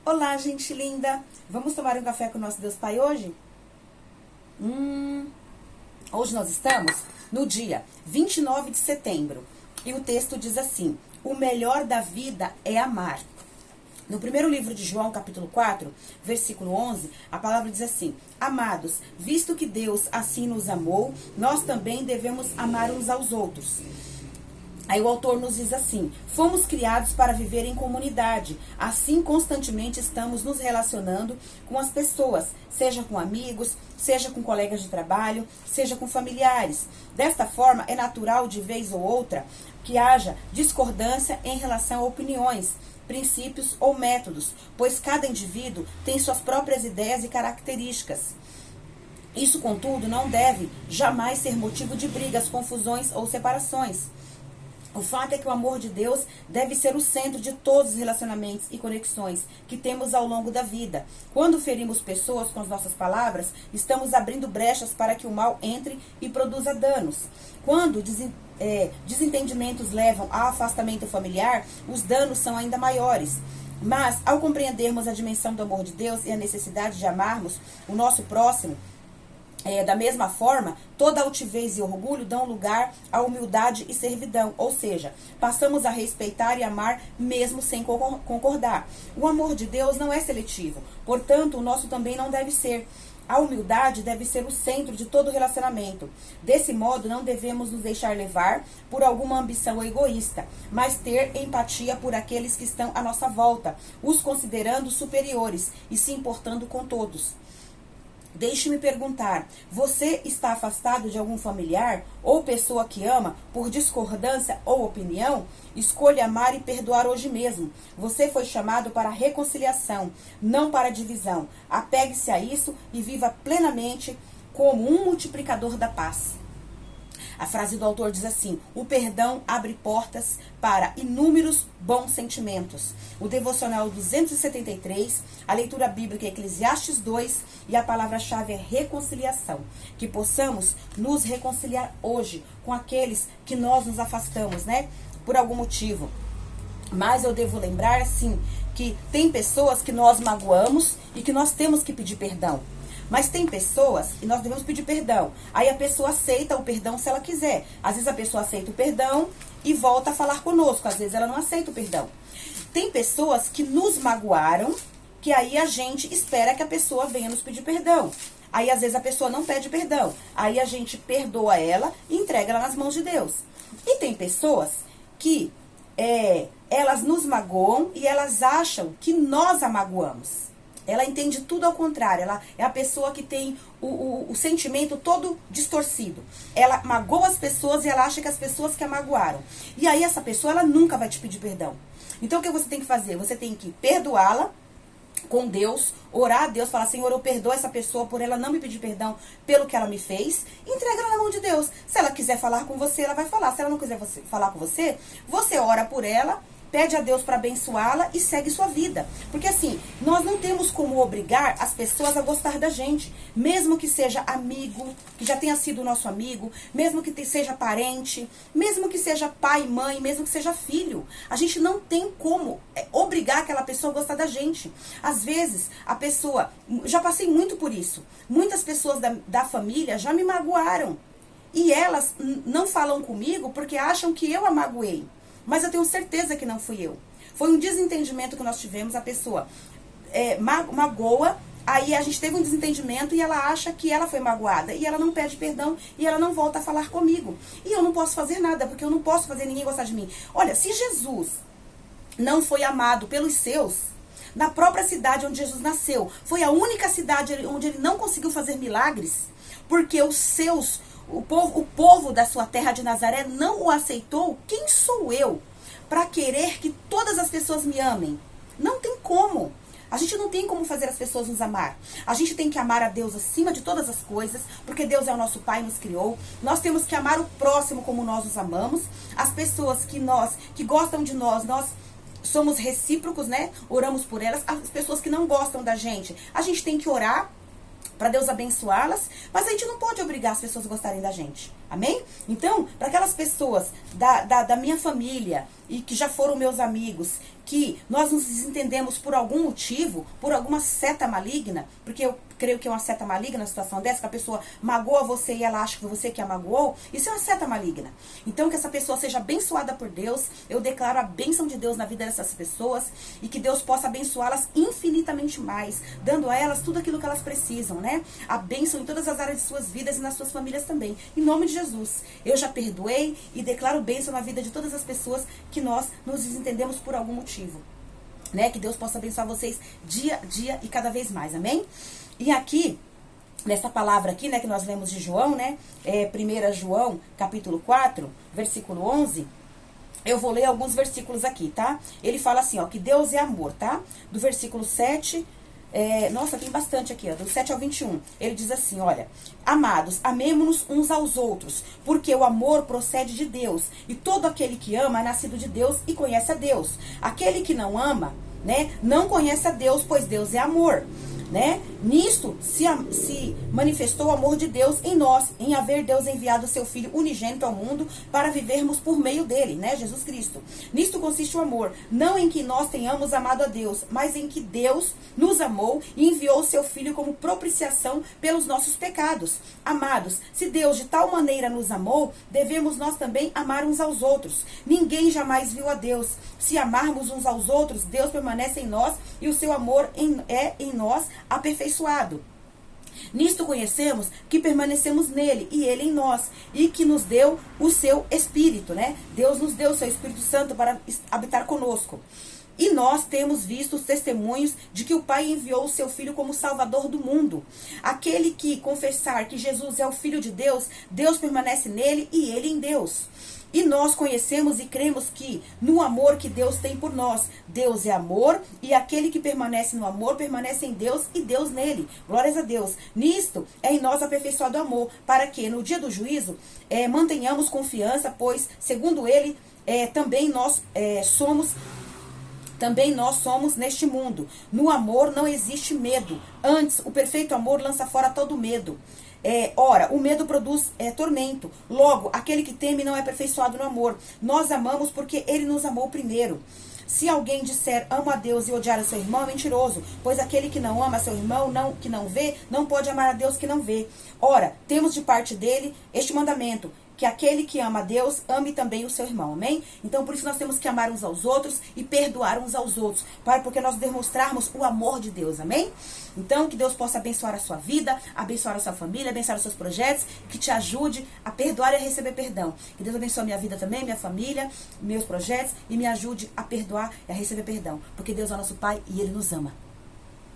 Olá, gente linda! Vamos tomar um café com o nosso Deus Pai hoje? Hoje nós estamos no dia 29 de setembro e o texto diz assim: o melhor da vida é amar. No primeiro livro de João, capítulo 4, versículo 11, a palavra diz assim: amados, visto que Deus assim nos amou, nós também devemos amar uns aos outros. Aí o autor nos diz assim: fomos criados para viver em comunidade, assim constantemente estamos nos relacionando com as pessoas, seja com amigos, seja com colegas de trabalho, seja com familiares. Desta forma, é natural de vez ou outra que haja discordância em relação a opiniões, princípios ou métodos, pois cada indivíduo tem suas próprias ideias e características. Isso, contudo, não deve jamais ser motivo de brigas, confusões ou separações. O fato é que o amor de Deus deve ser o centro de todos os relacionamentos e conexões que temos ao longo da vida. Quando ferimos pessoas com as nossas palavras, estamos abrindo brechas para que o mal entre e produza danos. Quando desentendimentos levam ao afastamento familiar, os danos são ainda maiores. Mas, ao compreendermos a dimensão do amor de Deus e a necessidade de amarmos o nosso próximo, da mesma forma, toda altivez e orgulho dão lugar à humildade e servidão, ou seja, passamos a respeitar e amar mesmo sem concordar. O amor de Deus não é seletivo, portanto, o nosso também não deve ser. A humildade deve ser o centro de todo relacionamento. Desse modo, não devemos nos deixar levar por alguma ambição egoísta, mas ter empatia por aqueles que estão à nossa volta, os considerando superiores e se importando com todos. Deixe-me perguntar, você está afastado de algum familiar ou pessoa que ama por discordância ou opinião? Escolha amar e perdoar hoje mesmo. Você foi chamado para a reconciliação, não para a divisão. Apegue-se a isso e viva plenamente como um multiplicador da paz. A frase do autor diz assim: o perdão abre portas para inúmeros bons sentimentos. O devocional 273, a leitura bíblica Eclesiastes 2 e a palavra-chave é reconciliação. Que possamos nos reconciliar hoje com aqueles que nós nos afastamos, né? Por algum motivo. Mas eu devo lembrar, sim, que tem pessoas que nós magoamos e que nós temos que pedir perdão. Mas tem pessoas, e nós devemos pedir perdão. Aí a pessoa aceita o perdão se ela quiser. Às vezes a pessoa aceita o perdão e volta a falar conosco. Às vezes ela não aceita o perdão. Tem pessoas que nos magoaram, que aí a gente espera que a pessoa venha nos pedir perdão. Aí às vezes a pessoa não pede perdão. Aí a gente perdoa ela e entrega ela nas mãos de Deus. E tem pessoas que elas nos magoam e elas acham que nós a magoamos. Ela entende tudo ao contrário. Ela é a pessoa que tem o sentimento todo distorcido. Ela magoa as pessoas e ela acha que as pessoas que a magoaram. E aí essa pessoa, ela nunca vai te pedir perdão. Então o que você tem que fazer? Você tem que perdoá-la com Deus, orar a Deus, falar: Senhor, eu perdoo essa pessoa por ela não me pedir perdão pelo que ela me fez. Entrega ela na mão de Deus. Se ela quiser falar com você, ela vai falar. Se ela não quiser falar com você, você ora por ela, pede a Deus para abençoá-la e segue sua vida. Porque assim, nós não temos como obrigar as pessoas a gostar da gente. Mesmo que seja amigo, que já tenha sido nosso amigo, mesmo que seja parente, mesmo que seja pai, mãe, mesmo que seja filho. A gente não tem como obrigar aquela pessoa a gostar da gente. Às vezes, a pessoa... Já passei muito por isso. Muitas pessoas da família já me magoaram. E elas não falam comigo porque acham que eu a magoei. Mas eu tenho certeza que não fui eu. Foi um desentendimento que nós tivemos. A pessoa magoa, aí a gente teve um desentendimento e ela acha que ela foi magoada. E ela não pede perdão e ela não volta a falar comigo. E eu não posso fazer nada, porque eu não posso fazer ninguém gostar de mim. Olha, se Jesus não foi amado pelos seus, na própria cidade onde Jesus nasceu, foi a única cidade onde ele não conseguiu fazer milagres, porque os seus... O povo da sua terra de Nazaré não o aceitou. Quem sou eu para querer que todas as pessoas me amem? Não tem como. A gente não tem como fazer as pessoas nos amar. A gente tem que amar a Deus acima de todas as coisas, porque Deus é o nosso Pai e nos criou. Nós temos que amar o próximo como nós os amamos. As pessoas que gostam de nós somos recíprocos, né? Oramos por elas. As pessoas que não gostam da gente, a gente tem que orar para Deus abençoá-las, mas a gente não pode obrigar as pessoas a gostarem da gente. Amém? Então, para aquelas pessoas da minha família e que já foram meus amigos, que nós nos desentendemos por algum motivo, por alguma seta maligna, porque eu creio que é uma seta maligna na situação dessa, que a pessoa magoa você e ela acha que você que a magoou, isso é uma seta maligna. Então, que essa pessoa seja abençoada por Deus, eu declaro a bênção de Deus na vida dessas pessoas, e que Deus possa abençoá-las infinitamente mais, dando a elas tudo aquilo que elas precisam, né? A bênção em todas as áreas de suas vidas e nas suas famílias também. Em nome de Jesus, eu já perdoei e declaro bênção na vida de todas as pessoas que nós nos desentendemos por algum motivo, né? Que Deus possa abençoar vocês dia a dia e cada vez mais, amém? E aqui, nessa palavra aqui, né, que nós lemos de João, né, 1 João, capítulo 4, versículo 11, eu vou ler alguns versículos aqui, tá? Ele fala assim, ó, que Deus é amor, tá? Do versículo 7, nossa, tem bastante aqui, ó, do 7 ao 21. Ele diz assim, olha, amados, amemo-nos uns aos outros, porque o amor procede de Deus, e todo aquele que ama é nascido de Deus e conhece a Deus. Aquele que não ama, né, não conhece a Deus, pois Deus é amor. Né? Nisto se manifestou o amor de Deus em nós, em haver Deus enviado o seu Filho unigênito ao mundo para vivermos por meio dele, né? Jesus Cristo. Nisto consiste o amor, não em que nós tenhamos amado a Deus, mas em que Deus nos amou e enviou o seu Filho como propiciação pelos nossos pecados. Amados, se Deus de tal maneira nos amou, devemos nós também amar uns aos outros. Ninguém jamais viu a Deus. Se amarmos uns aos outros, Deus permanece em nós e o seu amor é em nós aperfeiçoado. Nisto conhecemos que permanecemos nele e ele em nós, e que nos deu o seu Espírito, né? Deus nos deu o seu Espírito Santo para habitar conosco. E nós temos visto os testemunhos de que o Pai enviou o seu Filho como Salvador do mundo. Aquele que confessar que Jesus é o Filho de Deus, Deus permanece nele e ele em Deus. E nós conhecemos e cremos que no amor que Deus tem por nós, Deus é amor, e aquele que permanece no amor permanece em Deus e Deus nele. Glórias a Deus. Nisto é em nós aperfeiçoado o amor, para que no dia do juízo mantenhamos confiança, pois segundo ele também nós somos neste mundo. No amor não existe medo. Antes, o perfeito amor lança fora todo medo. Ora, o medo produz tormento. Logo, aquele que teme não é aperfeiçoado no amor. Nós amamos porque ele nos amou primeiro. Se alguém disser amo a Deus e odiar o seu irmão, é mentiroso, pois aquele que não ama seu irmão, que não vê, não pode amar a Deus que não vê. Ora, temos de parte dele este mandamento, que aquele que ama a Deus, ame também o seu irmão, amém? Então, por isso nós temos que amar uns aos outros e perdoar uns aos outros, porque nós demonstrarmos o amor de Deus, amém? Então, que Deus possa abençoar a sua vida, abençoar a sua família, abençoar os seus projetos, que te ajude a perdoar e a receber perdão. Que Deus abençoe a minha vida também, minha família, meus projetos, e me ajude a perdoar e a receber perdão, porque Deus é nosso Pai e Ele nos ama.